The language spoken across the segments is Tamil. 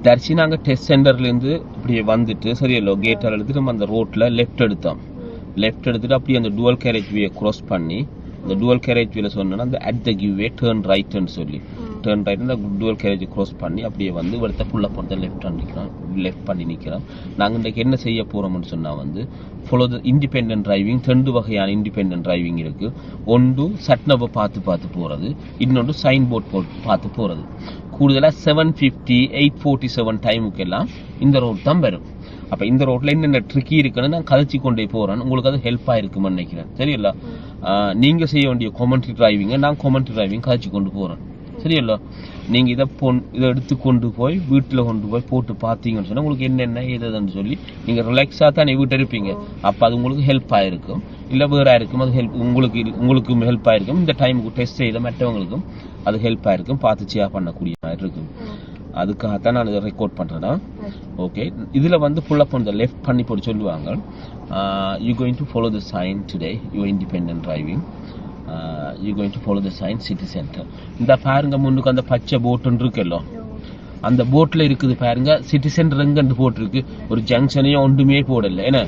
தரிசி நாங்கள் டெஸ்ட் சென்டர்லேருந்து இப்படியே வந்துட்டு சரியல்லோ கேட்டால் எடுத்துட்டு நம்ம அந்த ரோட்டில் லெஃப்ட் எடுத்தோம். லெஃப்ட் எடுத்துட்டு அப்படியே அந்த டுவல் கேரேஜ் வேயை க்ராஸ் பண்ணி அந்த டுவல் கேரேஜ் வேல சொன்னோன்னா அந்த at the give way turn ரைட்டுன்னு சொல்லி டேர்ன் ரைட் அந்த டுவல் கேரேஜ் க்ராஸ் பண்ணி அப்படியே வந்து இவர்த்த ஃபுல்லாக போட்டு லெஃப்ட் பண்ணி நிற்கிறோம். நாங்கள் இன்றைக்கு என்ன செய்ய போகிறோம்னு சொன்னால் வந்து ஃபாலோ த இண்டிபெண்டன்ட் டிரைவிங். 2 வகையான இண்டிபெண்டன்ட் டிரைவிங் இருக்குது. ஒன்று சட்னவை பார்த்து போகிறது, இன்னொன்று சைன் போர்ட் பார்த்து போகிறது. கூடுதலாக 750 847 டைமுக்கெல்லாம் இந்த ரோட் தான் வரும். அப்போ இந்த ரோட்டில் என்னென்ன ட்ரிக்கி இருக்குன்னு நான் கதைச்சி கொண்டே போகிறேன். உங்களுக்கு அது ஹெல்ப்பாக இருக்குமென்னு நினைக்கிறேன். சரியில்ல, நீங்கள் செய்ய வேண்டிய கொமெண்ட்ரி டிரைவிங்கை நான் கொமெண்ட்ரி டிரைவிங் கதைச்சி கொண்டு போகிறேன். சரியில்ல, நீங்கள் இதை எடுத்து கொண்டு போய் வீட்டில் கொண்டு போய் போட்டு பார்த்தீங்கன்னு சொன்னால் உங்களுக்கு என்னென்ன ஏதுன்னு சொல்லி நீங்கள் ரிலாக்ஸாக தான் வீட்டில் இருப்பீங்க. அப்போ அது உங்களுக்கு ஹெல்ப்பாக இருக்கும். இல்லை வேற இருக்கும் அது உங்களுக்கும் ஹெல்ப்பாக இருக்கும். இந்த டைமுக்கு டெஸ்ட் செய்த மற்றவங்களுக்கும் அது ஹெல்ப்பாக இருக்கும். பார்த்து சேர் பண்ணக்கூடிய மாதிரி இருக்கும். அதுக்காகத்தான் நான் இதை ரெக்கார்ட் பண்ணுறேன்னா. ஓகே, இதில் வந்து ஃபுல் அப் அந்த லெஃப்ட் பண்ணி போட்டு சொல்லுவாங்க. You going to follow the sign today your independent driving. You going to follow the sign city centre. இந்த பாருங்க முன்னுக்கு அந்த பச்சை போட்டுன்னு இருக்குல்லோ, அந்த போட்டில் இருக்குது பாருங்க சிட்டி சென்டர் எங்கன்னு போட்டிருக்கு. ஒரு ஜங்ஷனையும் ஒன்றுமே போடலை. ஏன்னா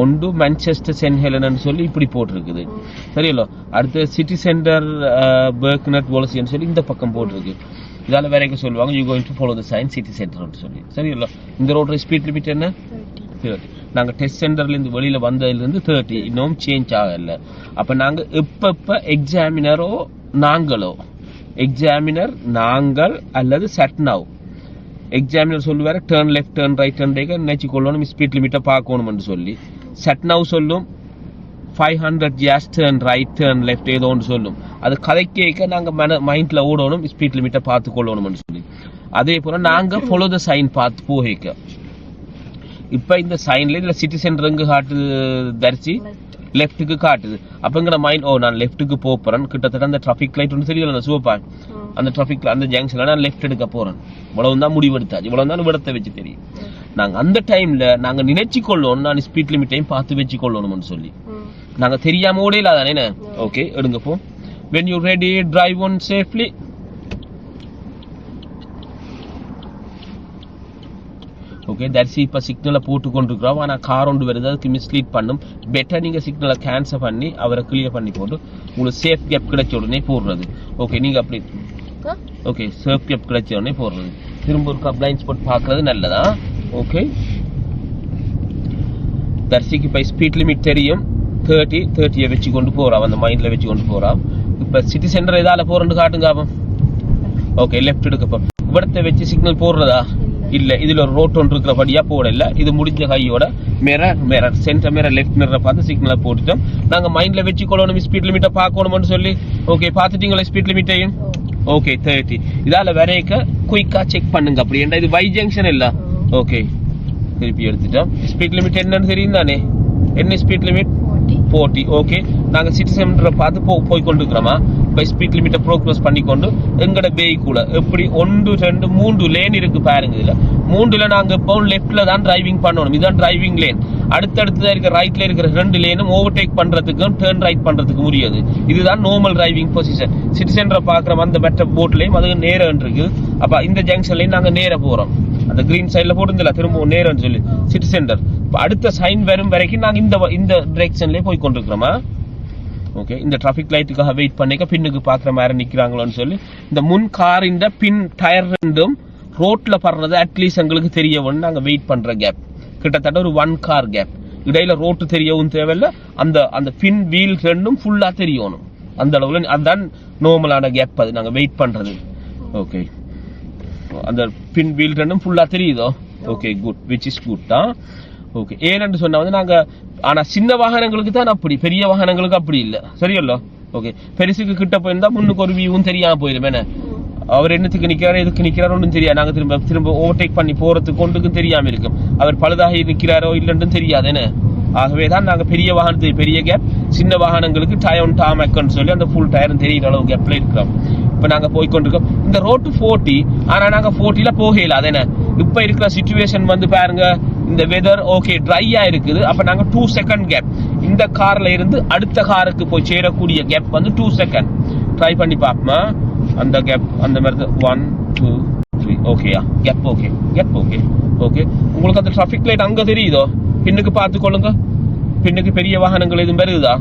ஒன்று மான்செஸ்டர் சென்ட் ஹெலன்னு சொல்லி இப்படி போட்டிருக்குது. சரியில்லோ, அடுத்து சிட்டி சென்டர் பெர்க்னட் வாலசின்னு சொல்லி இந்த பக்கம் போட்டிருக்கு. இதால் வரைக்கும் சொல்லுவாங்க you going to follow the sign city சென்டர்னு சொல்லி. சரியில்லோ, இந்த ரோட்டோட ஸ்பீட் லிமிட் என்ன 30. நாங்கள் டெஸ்ட் சென்டர்லேருந்து வெளியில் வந்ததுலேருந்து 30, இன்னும் சேஞ்ச் ஆகலை. அப்போ நாங்கள் எப்பப்போ எக்ஸாமினர் நாங்கள் அல்லது சட்னாவ் எக்ஸாமினர் சொல்லுவார் turn left turn right turn நினைச்சு கொள்ளணும், ஸ்பீட் லிமிட்டை பார்க்கணும்னு சொல்லி. சட்னாவ் சொல்லும் 500 yards turn right turn left ஏதோ ஒன்று சொல்லும். அது கதை கேட்க நாங்கள் மைண்டில் ஓடணும், ஸ்பீட் லிமிட்டை பார்த்து கொள்ளணும்னு சொல்லி. அதே போல் நாங்கள் ஃபாலோ த சைன் பார்த்து போகிக்க. இப்போ இந்த சைன்ல இதில் சிட்டி சென்டர் எங்கே காட்டுது தரிசி லெஃப்ட்டுக்கு காட்டுது. அப்போங்கிற மைண்ட் நான் லெஃப்ட்டுக்கு போகிறேன். கிட்டத்தட்ட அந்த டிராஃபிக் லைட் ஒன்று தெரியல சூப்பா அந்த டிராஃபிக்ல அந்த ஜங்ஷனில் நான் லெஃப்ட் எடுக்க போகிறேன். இவ்வளவு தான் முடிவெடுத்தாச்சு, இவ்வளவு தான் விடத்தை வச்சு தெரியும். நாங்கள் அந்த டைமில் நாங்கள் நினைச்சு கொள்ளணும் நான் ஸ்பீட் லிமிட்டையும் பார்த்து வச்சு கொள்ளணும்னு சொல்லி. நாங்கள் தெரியாம ஓடே இல்லாதானே. ஓகே, எடுங்க போ. when you ready drive on safely. Okay, that's இப்போ சிக்னலை போட்டு கொண்டிருக்கிறோம். ஆனால் கார் ஒன்று வருது, அதுக்கு மிஸ்லீட் பண்ணும். பெட்டர் நீங்கள் சிக்னலை கேன்சல் பண்ணி அவரை கிளியர் பண்ணி போட்டு உங்களுக்கு சேஃப் கேப் கிடைச்ச உடனே போடுறது. ஓகே, நீங்கள் அப்படி ஓகே சேஃப் கேப் கிடைச்ச உடனே போடுறது. திரும்ப ஒரு பிளைண்ட் ஸ்பாட் பார்க்கறது நல்லதா. ஓகே, தர்சிக்கு இப்போ ஸ்பீட் லிமிட் தெரியும் 30 வச்சு கொண்டு போகிறான், அந்த மைண்டில் வச்சு கொண்டு போகிறான். இப்போ சிட்டி சென்டர் எதால போகிறேன்னு காட்டுங்க. ஓகே, லெஃப்ட் எடுக்கப்போ இவடத்தை வச்சு சிக்னல் போடுறதா இல்லை. இதில் ஒரு ரோட் ஒன்று இருக்கிறபடியாக போடல. இது முடிஞ்ச கையோட மிரர் சென்டர் மிரர் லெஃப்ட் மிரரை பார்த்து சிக்னலை போட்டுட்டோம். நாங்கள் மைண்டில் வச்சு கொள்ளணும் ஸ்பீட் லிமிட்டை பார்க்கணும்னு சொல்லி. ஓகே, பார்த்துட்டீங்களா ஸ்பீட் லிமிட்டையும்? ஓகே 30. இதால் வரைக்க குயிக்காக செக் பண்ணுங்க. அப்படி ஏன்டா இது வை ஜங்ஷன் இல்லை. ஓகே, திருப்பி எடுத்துட்டோம். ஸ்பீட் லிமிட் என்னன்னு தெரியும் தானே? என்ன ஸ்பீட் லிமிட் 40. ஓகே, நாங்கள் சிட்டி சென்டரை பார்த்து போய் கொண்டிருக்கிறோமா. இப்போ ஸ்பீட் லிமிட்டை ப்ரோக்ரஸ் பண்ணிக்கொண்டு எங்களோட பேய்க்குள்ள எப்படி 1 2 3 லேன் இருக்கு பாருங்க. இதில் 3ல் நாங்கள் இப்போ லெஃப்டில் தான் டிரைவிங் பண்ணணும். இதுதான் டிரைவிங் லேன். அடுத்தடுத்ததாக இருக்கிற ரைட்டில் இருக்கிற 2 லேனும் ஓவர்டேக் பண்ணுறதுக்கும் டேர்ன் ரைட் பண்ணுறதுக்கு முடியாது. இதுதான் நார்மல் டிரைவிங் பொசிஷன். சிட்டி சென்டரை பார்க்குற அந்த பெட்ட போட்லேயும் அது நேரம் இருக்குது. அப்போ இந்த ஜங்ஷன்லேயும் நாங்கள் நேராக போகிறோம். அந்த கிரீன் சைடில் போட்டுருந்தில்ல திரும்ப நேரம்னு சொல்லி சிட்டி சென்டர். இப்போ அடுத்த சைன் வரும் வரைக்கும் நாங்கள் இந்த டிரெக்ஷன்லேயே போய் கொண்டிருக்கிறோமா. ஓகே, இந்த டிராஃபிக் லைட்டுக்காக வெயிட் பண்ணிக்க பின்னுக்கு பார்க்குற மாதிரி நிற்கிறாங்களோன்னு சொல்லி இந்த முன் காரின் பின் டயர் ரெண்டும் ரோட்டில் படுறது அட்லீஸ்ட் எங்களுக்கு தெரியவும் நாங்கள் வெயிட் பண்ணுற கேப் கிட்டத்தட்ட ஒரு 1 கார் கேப். இடையில ரோட்டு தெரியவும் தேவையில்லை, அந்த பின் வீல் ரெண்டும் ஃபுல்லாக தெரியணும். அந்த அளவில் அதுதான் நார்மலான கேப். அது நாங்கள் வெயிட் பண்ணுறது. ஓகே, அந்த பின் வீல் ரெண்டும் ஃபுல்லாக தெரியுதோ. Okay, good, which is good தான். ஓகே, ஏன்னு சொன்னால் வந்து நாங்கள் ஆனால் சின்ன வாகனங்களுக்கு தான் அப்படி, பெரிய வாகனங்களுக்கு அப்படி இல்லை. சரியல்லோ. ஓகே, பெருசுக்கு கிட்ட போயிருந்தால் முன்னுக்கு ஒரு வியூவும் தெரியாமல் போயிடும். என்ன அவர் என்னத்துக்கு நிற்கிறாரோ எதுக்கு நிற்கிறாரோ ஒன்றும் தெரியாது. நாங்கள் திரும்ப ஓவர்டேக் பண்ணி போகிறதுக்கு ஒன்றுக்கும் தெரியாமல் இருக்கும். அவர் பழுதாகி நிற்கிறாரோ இல்லைன்னு தெரியாது. என்ன ஆகவே தான் நாங்கள் பெரிய வாகனத்துக்கு பெரிய கேப், சின்ன வாகனங்களுக்கு டயர் டாமேக்குன்னு சொல்லி அந்த ஃபுல் டயரும் தெரிகிற அளவு கேப்பில் இருக்கிறோம். இப்போ நாங்கள் போய்கொண்டிருக்கோம். இந்த ரோட்டு 40, ஆனால் நாங்கள் 40ல் போகல. அது என்ன இப்போ இருக்கிற சிச்சுவேஷன் வந்து பாருங்க, இந்த வெதர் ஓகே ட்ரையாக இருக்குது. அப்போ நாங்கள் 2 செகண்ட் கேப், இந்த காரில் இருந்து அடுத்த காருக்கு போய் சேரக்கூடிய கேப் வந்து 2 செகண்ட் ட்ரை பண்ணி பார்ப்போமா. அந்த கேப் அந்த மாதிரி 1 2 3 ஓகேயா கேப் ஓகே ஓகே உங்களுக்கு அந்த டிராஃபிக் லைட் அங்க தெரியுதோ பின்னுக்கு பார்த்து கொள்ளுங்க பின்னுக்கு பெரிய வாகனங்கள் எதுவும் வருதா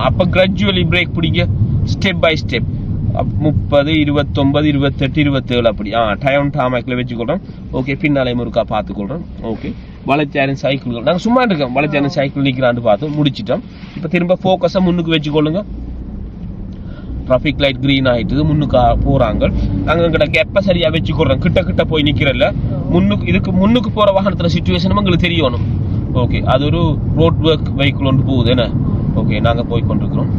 அப்ப கிராஜுவலி பிரேக் பிடிங்க ஸ்டெப் பை ஸ்டெப் 30 29 28 27 அப்படி டைம் டாமேக்ல வச்சுக்கொள்றோம் ஓகே பின்னாலே முறுக்கா பார்த்துக்கொள்றோம் ஓகே வளைச்சாரன் சைக்கிள்கள் நாங்கள் சும்மா இருக்கோம் வளைச்சாரன் சைக்கிள் நிற்கிறான்னு பார்த்து முடிச்சிட்டோம் இப்போ திரும்ப ஃபோக்கஸை முன்னுக்கு வச்சுக்கொள்ளுங்க டிராஃபிக் லைட் கிரீன் ஆகிட்டு முன்னுக்கு போகிறாங்க நாங்கள் எங்கள்கிட்ட கெப்பை சரியாக வச்சுக்கொள்றோம் கிட்ட போய் நிற்கிறல்ல முன்னுக்கு போகிற வாகனத்தில் சுச்சுவேஷனும் எங்களுக்கு தெரியணும் ஓகே அது ஒரு ரோட் ஒர்க் வெஹிக்கிள் ஒன்று போகுது என்ன ஓகே நாங்கள் போய் கொண்டிருக்கிறோம்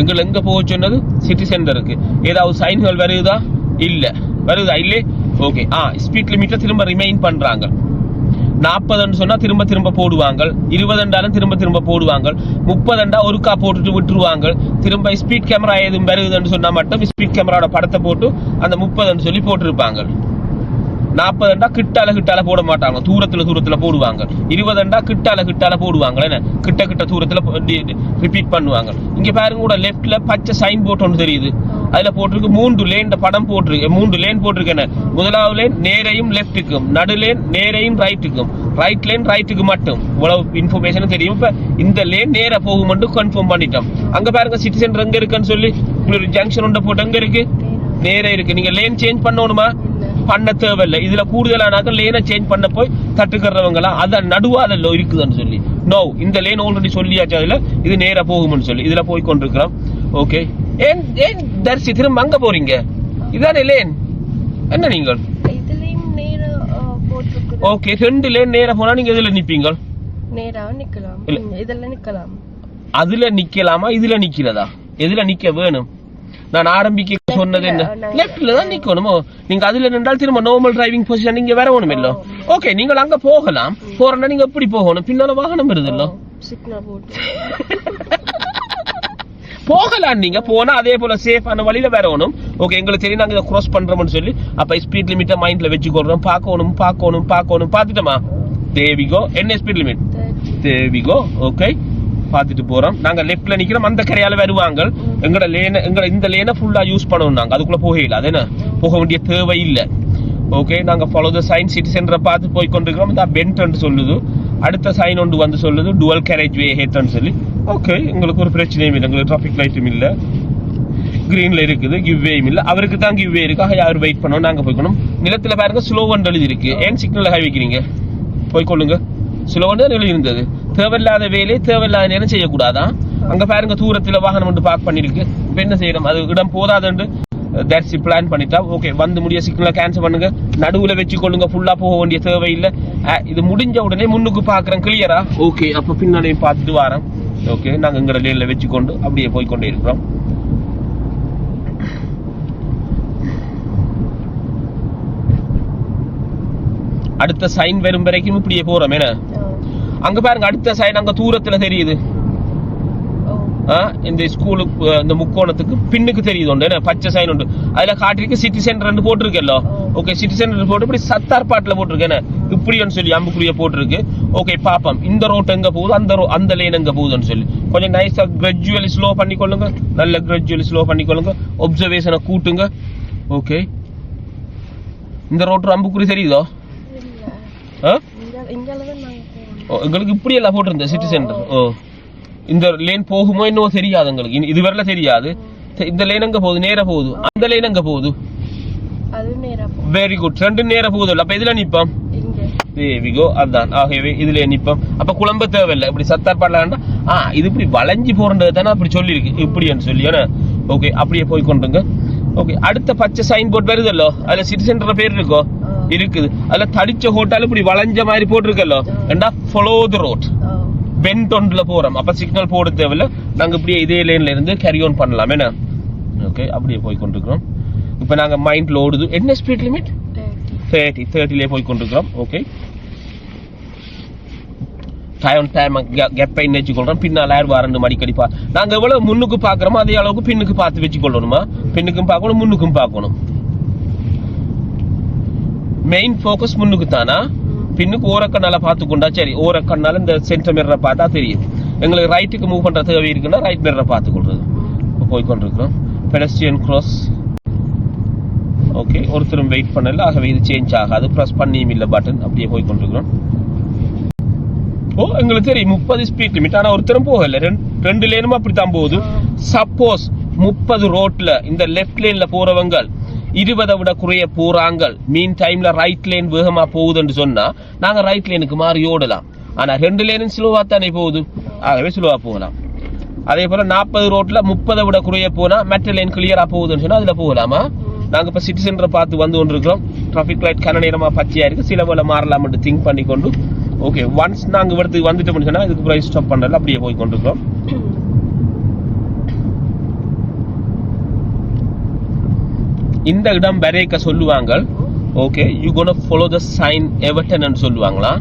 எங்க போக சொன்னது சிட்டி சென்டருக்கு ஏதாவது சைன்கள் வருதா இல்லே ஓகே ஸ்பீட் லிமிட்ல திரும்ப ரிமைன் பண்றாங்க 40 சொன்னா திரும்ப போடுவாங்க 20 திரும்ப போடுவாங்க 30 ஒருக்கா போட்டுட்டு விட்டுருவாங்க திரும்ப ஸ்பீட் கேமரா எதுவும் வருதுன்னு சொன்னா மட்டும் ஸ்பீட் கேமராவோட படத்தை போட்டு அந்த 30 சொல்லி போட்டிருப்பாங்க 40 கிட்டால போட மாட்டாங்க தூரத்துல போடுவாங்க 20 கிட்டால போடுவாங்க என்ன கிட்ட தூரத்துல ரிப்பீட் பண்ணுவாங்க இங்க பாருங்க கூட லெஃப்ட்ல பச்சை சைன் போர்ட் ஒன்று தெரியுது அதுல போட்டிருக்கு 3 லேன் படம் போட்டிருக்கு 3 லேன் போட்டிருக்கு முதலாவது லேன் நேரையும் லெஃப்ட்டுக்கும் நடு லேன் நேரையும் ரைட்டுக்கும் ரைட் லேன் ரைட்டுக்கு மட்டும் இவ்வளவு இன்ஃபர்மேஷன் தெரியும் இப்ப இந்த லேன் நேரா போகும் கன்ஃபார்ம் பண்ணிட்டோம் அங்க பாருங்க சிட்டி சென்டர் எங்க இருக்குன்னு சொல்லி ஜங்ஷன் ஒன்றை போட்டு எங்க இருக்கு நேரே இருக்கு நீங்க லேன் சேஞ்ச் பண்ணணுமா பண்ண தேவையில்லை இதுல கூடுதலானாக்க லேனை சேஞ்ச் பண்ண போய் தட்டுக்கிறவங்களாம் அதான் நடுவாதல்ல இருக்குதுன்னு சொல்லி நோ இந்த லேன் ஆல்ரெடி சொல்லியாச்சு அதுல இது நேரா போகும்னு சொல்லி இதுல போய் கொண்டிருக்கிறோம் ஓகே ஏன் தரிசி திரும்ப அங்க போறீங்க இதானே லேன் என்ன நீங்கள் ஓகே 2 லேன் நேரா போனா நீங்க இதுல நிப்பீங்க நேரா நிக்கலாம் இதெல்லாம் நிக்கலாம் அதுல நிக்கலாமா இதுல நிக்கிறதா எதுல நிக்க வேணும் நான் ஆரம்பிக்க சொன்னது என்ன லெஃப்ட்ல தான் நிக்கணுமோ நீங்க அதுல நின்றால் திரும்ப நார்மல் டிரைவிங் பொசிஷன் நீங்க வேற ஒண்ணும் இல்ல ஓகே நீங்க அங்க போகலாம் போறனா நீங்க எப்படி போகணும் பின்னால வாகனம் வருதுல்ல சிக்னல் போட்டு போகலாம் நீங்க போனா அதே போல சேஃபான வழியில வரணும் ஓகே எங்களுக்கு தெரியும் நாங்க இதை கிராஸ் பண்றோம்னு சொல்லி அப்ப ஸ்பீட் லிமிட்டை மைண்ட்ல வச்சுக்கொள்றோம் பார்க்கணும் பார்த்துட்டோமா தேவிகோ என்ன ஸ்பீட் லிமிட் தேவிகோ ஓகே பார்த்துட்டு போறோம் நாங்க லெஃப்ட்ல நிக்கிறோம் அந்த கரையால வருவாங்க எங்கட இந்த லேனை ஃபுல்லா யூஸ் பண்ணணும் நாங்க அதுக்குள்ள போகல அது என்ன போக வேண்டிய தேவை இல்லை ஓகே நாங்க ஃபாலோ த சைன் சிட்டி சென்டரை பார்த்து போய் கொண்டிருக்கிறோம் இந்த பென்ட் சொல்லுது அடுத்த சைன் ஒன்று வந்து சொல்லுது டுவல் கேரேஜ் வே ஹேட்னு சொல்லி ஓகே உங்களுக்கு ஒரு பிரச்சனையும் இல்லை எங்களுக்கு டிராஃபிக் லைட்டும் இல்லை கிரீன்ல இருக்குது கிவ்வேயும் இல்லை அவருக்கு தான் கிவ்வே இருக்கு யார் வெயிட் பண்ணோம் நாங்க போய்க்கணும் நிலத்துல பாருங்க ஸ்லோ ஒன்று எழுதி இருக்கு ஏன் சிக்னல் ஹை வைக்கிறீங்க போய் கொள்ளுங்க ஸ்லோ ஒன்று எழுதி இருந்தது தேவையில்லாத வேலையை தேவையில்லாத நேரம் செய்யக்கூடாதான் அங்க பாருங்க தூரத்துல வாகனம் வந்து பார்க் பண்ணிருக்கு இப்ப என்ன செய்யணும் அது இடம் போதாதுன்னு தட்ஸ் பிளான் பண்ணிட்டா ஓகே வந்து முடிய சிக்னலை கேன்சல் பண்ணுங்க நடுவுல வச்சு கொள்ளுங்க ஃபுல்லா போக வேண்டிய தேவையில்லை இது முடிஞ்ச உடனே முன்னுக்கு பாக்குறேன் கிளியரா ஓகே அப்ப பின்னாலையும் பார்த்துட்டு வரேன் ஓகே நாங்க எங்கட லேன்ல வச்சுக்கொண்டு அப்படியே போய்கொண்டே இருக்கிறோம் அடுத்த சைன் வரும் வரைக்கும் இப்படியே போறோம் என்ன அங்க பாருங்க அடுத்த சைன் அங்க தூரத்துல தெரியுது இந்த ஸ்கூலுக்கு இந்த முக்கோணத்துக்கு பின்னுக்கு தெரியுது ஒன்று பச்சை சைன் உண்டு அதுல காட்டிருக்கு சிட்டி சென்டர் போட்டிருக்கല്ലോ ஓகே சிட்டி சென்டர் போட்டு இப்படி சத்தார் பாட்டுல போட்டிருக்கேன் இப்படின்னு சொல்லி அம்புக்குரிய போட்டிருக்கு ஓகே பாப்போம் இந்த ரோட் எங்க போகுது அந்த லேன் எங்க போகுதுன்னு சொல்லி கொஞ்சம் நைஸா கிராஜுவலி ஸ்லோ பண்ணிக்கொள்ளுங்க நல்ல கிராஜுவலி ஸ்லோ பண்ணிக்கொள்ளுங்க ஒப்சர்வேஷனை கூட்டுங்க ஓகே இந்த ரோட் அம்புக்குறி தெரியுதோ எங்களுக்கு இப்படி எல்லாம் போட்டிருந்தேன் சிட்டி சென்டர் இந்த லேன் போகுமோ என்னவோ தெரியாது எங்களுக்கு இதுவரையில தெரியாது இந்த லேன் எங்க போகுது நேரா போகுது அந்த லேன் எங்க போகுது வெரி குட் ரெண்டு நேரா போகுது அப்ப இதுல நிப்போம் தேவிகோ அதான் ஆகவே இதுல நிப்போம் அப்ப குழம்ப தேவையில்லை இப்படி சத்தார் பாடல இது இப்படி வளைஞ்சி போறது தானே அப்படி சொல்லிருக்கு இப்படின்னு சொல்லி ஓகே அப்படியே போய் கொண்டுங்க ஓகே அடுத்த பச்சை சைன் போர்ட் வருதல்லோ அதுல சிட்டி சென்டர் பேர் இருக்கோ இருக்குது அதுல தடிச்ச ஹோட்டல் இப்படி வளைஞ்ச மாதிரி போட்டிருக்கല്ലോ ஏண்டா ஃபாலோ த ரோட் பென்ட் ஒன்றுல போறோம் அப்ப சிக்னல் போட தேவையில்ல நாங்க இப்படியே இதே லேன்ல இருந்து கேரி ஆன் பண்ணலாம் என்ன ஓகே அப்படியே போய் கொண்டிருக்கிறோம் இப்ப நாங்க மைண்ட்ல ஓடுது என்ன ஸ்பீட் லிமிட் 30 போய் கொண்டிருக்கிறோம் ஓகே டைம் கெப்பை வச்சுக்கொள்றோம் பின்னால் யார் வாரண்டு மடிக்கடி நாங்க எவ்வளவு முன்னுக்கு பாக்குறோமோ அதே அளவுக்கு பின்னுக்கு பார்த்து வச்சுக்கொள்ளணுமா பின்னுக்கும் பார்க்கணும் முன்னுக்கும் பார்க்கணும் மெயின் ஃபோக்கஸ் முன்னுக்கு தானா பின்னுக்கு ஓரக்கண்ணால பார்த்துக்கொண்டா சரி ஓரக்கண்ணால இந்த சென்டர் மிரரை பார்த்தா தெரியும் எங்களுக்கு ரைட்டுக்கு மூவ் பண்ற தேவை இருக்குன்னா ரைட் மிரரை பார்த்துக்கொள்றது போய்கொண்டிருக்கிறோம் பெடஸ்ட்ரியன் கிராஸ் ஓகே ஒருத்தரும் வெயிட் பண்ணல, ஆகவே இது சேஞ்ச் ஆகாது. ப்ரெஸ் பண்ணியும் இல்லை பட்டன், அப்படியே போய் கொண்டிருக்கிறோம். ஓ எங்களுக்கு தெரியும் 30 ஸ்பீட் லிமிட், ஆனால் ஒருத்தரும் போகல, ரெண்டு லேனும் அப்படித்தான் போகுது. சப்போஸ் 30 ரோட்ல இந்த லெஃப்ட் லேன்ல போறவங்க 20 விட குறைய போறாங்க, மீன் டைம்ல ரைட் லேன் வேகமா போகுதுன்னு சொன்னா நாங்க ரைட் லேனுக்கு மாறி ஓடலாம். ஆனா 2 லேனும் ஸ்லோவா தானே போகுது, ஆகவே ஸ்லோவா போகலாம். அதே போல 40 ரோட்ல 30 விட குறைய போனா மற்ற லேன் கிளியரா போகுதுன்னு சொன்னா அதுல போகலாமா? நாங்க இப்ப சிட்டி சென்டரை பார்த்து வந்து கொண்டிருக்கிறோம். டிராபிக் லைட் கன நேரமா பச்சையா இருக்கு, சில போல மாறலாம் திங்க் பண்ணி கொண்டு ஓகே ஒன்ஸ் நாங்க இடத்துக்கு வந்துட்டோம்னு சொன்னா இதுக்கு பிரைஸ் ஸ்டாப் பண்றதுல அப்படியே போய் கொண்டிருக்கிறோம். இந்த இடம் பரேக்க சொல்லுவாங்க. Okay you gonna follow the sign Everton சொல்லுவாங்களா,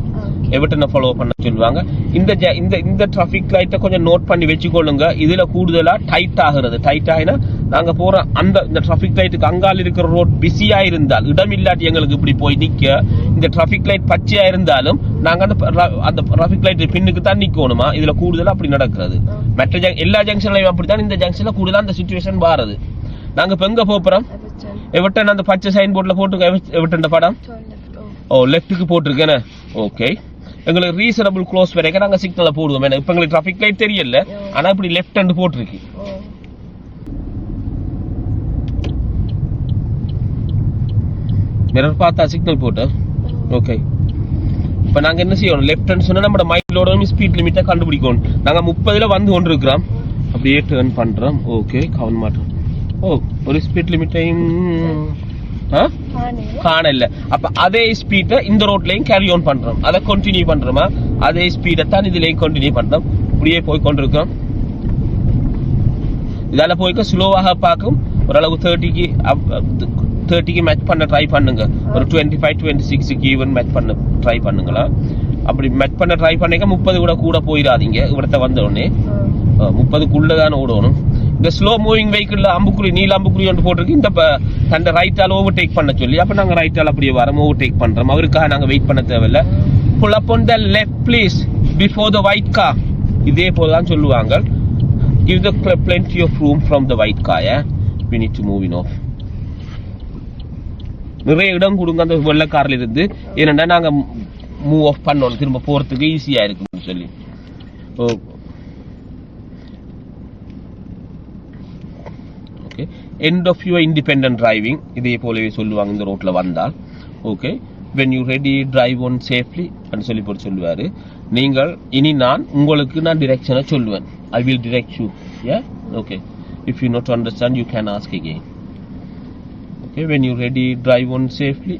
எவர்டனை ஃபாலோ பண்ண சொல்லுவாங்க. இந்த டிராபிக் லைட்டை கொஞ்சம் நோட் பண்ணி வச்சுக்கொள்ளுங்க. இதுல கூடுதலா டைட் ஆகுறது, டைட் ஆகினா நாங்க போற இந்த டிராபிக் லைட்டுக்கு அங்கால இருக்கிற ரோட் பிஸியா இருந்தால், இடம் இல்லாட்டி எங்களுக்கு இப்படி போய் நிக்க, இந்த டிராபிக் லைட் பச்சையா இருந்தாலும் நாங்க அந்த டிராபிக் லைட் பின்னுக்கு தான் நிக்கணுமா, இதுல கூடுதலா அப்படி நடக்கிறது. மற்ற எல்லா ஜங்ஷன்லயும் அப்படித்தான், இந்த ஜங்ஷன்ல கூடுதலா அந்த சிச்சுவேஷன் வாரது. நாங்க இப்ப எங்க போறோம், எவர்டன் அந்த பச்சை சைன் போர்ட்ல போட்டுருக்க எவர்டன் படம், ஓ லெஃப்ட்டுக்கு போட்டிருக்கேன். ஓகே எங்களுக்கு ரீசனபிள் க்ளோஸ் வரைக்கும் நாங்க சிக்னலை போடுவோம். இப்ப எங்களுக்கு டிராபிக் லைட் தெரியல, ஆனா இப்படி லெஃப்ட் ஹேண்ட் போட்டிருக்கு. மிரர் பார்த்தா சிக்னல் போட்டு ஓகே. இப்ப நாங்க என்ன செய்யணும், லெஃப்ட் ஹேண்ட் சொன்னா நம்ம மைலோட ஸ்பீட் லிமிட்டை கண்டுபிடிக்கணும். நாங்க 30ல வந்து கொண்டு இருக்கிறோம், அப்படியே டர்ன் பண்றோம். ஓகே கவனம் மாட்டோம். ஓ ஒரு ஸ்பீட் லிமிட்டையும் காணல. அப்ப அதே ஸ்பீட்டை இந்த ரோட்லயும் கேரி ஆன் பண்றோம், அதை கண்டினியூ பண்றோமா, அதே ஸ்பீடை தான் இதுலயும் கண்டினியூ பண்றோம். இப்படியே போய் கொண்டிருக்கோம். இதால போய்க்க ஸ்லோவாக பார்க்கும், ஓரளவு 30க்கு மேட்ச் பண்ண ட்ரை பண்ணுங்க. ஒரு 25-26க்கு ஈவன் மேட்ச் பண்ண ட்ரை பண்ணுங்களா. அப்படி மேட்ச் பண்ண ட்ரை பண்ணிக்க 30 கூட போயிடாதீங்க. இവിടത്തെ வந்த உடனே 30க்குள்ளதான் ஓடணும். இந்த ஸ்லோ மூவிங் வெஹிக்கிள் அம்புக்குறி நீல அம்புக்குறி ஒன்று போட்டிருக்கு, இந்த அந்த ரைட்டால் ஓவர்டேக் பண்ண சொல்லி, அப்ப நாங்க ரைட்டால் அப்படியே வரோம், ஓவர்டேக் பண்றோம். அவருக்காக நாங்க வெயிட் பண்ண தேவையில்லை. Pull up on the left please before the white car, இதே போலதான் சொல்லுவாங்க. Give the plenty of room from the white car. We need to move in off. நிறைய இடம் கொடுங்க அந்த வெள்ளை கார்ல இருந்து, ஏன்னா நாங்க மூவ் ஆஃப் பண்ணோம், திரும்ப போறதுக்கு ஈஸியா இருக்குன்னு சொல்லி. Okay end of your independent driving, இதே போலவே சொல்லுவாங்க இந்த ரோட்ல வந்தால். Okay when you ready drive on safely அப்படின்னு சொல்லி போட்டு சொல்லுவாரு. நீங்கள் இனி உங்களுக்கு நான் டிரெக்ஷனை சொல்லுவேன். I will direct you. Yeah okay, if you not understand you can ask again. Okay when you ready drive on safely.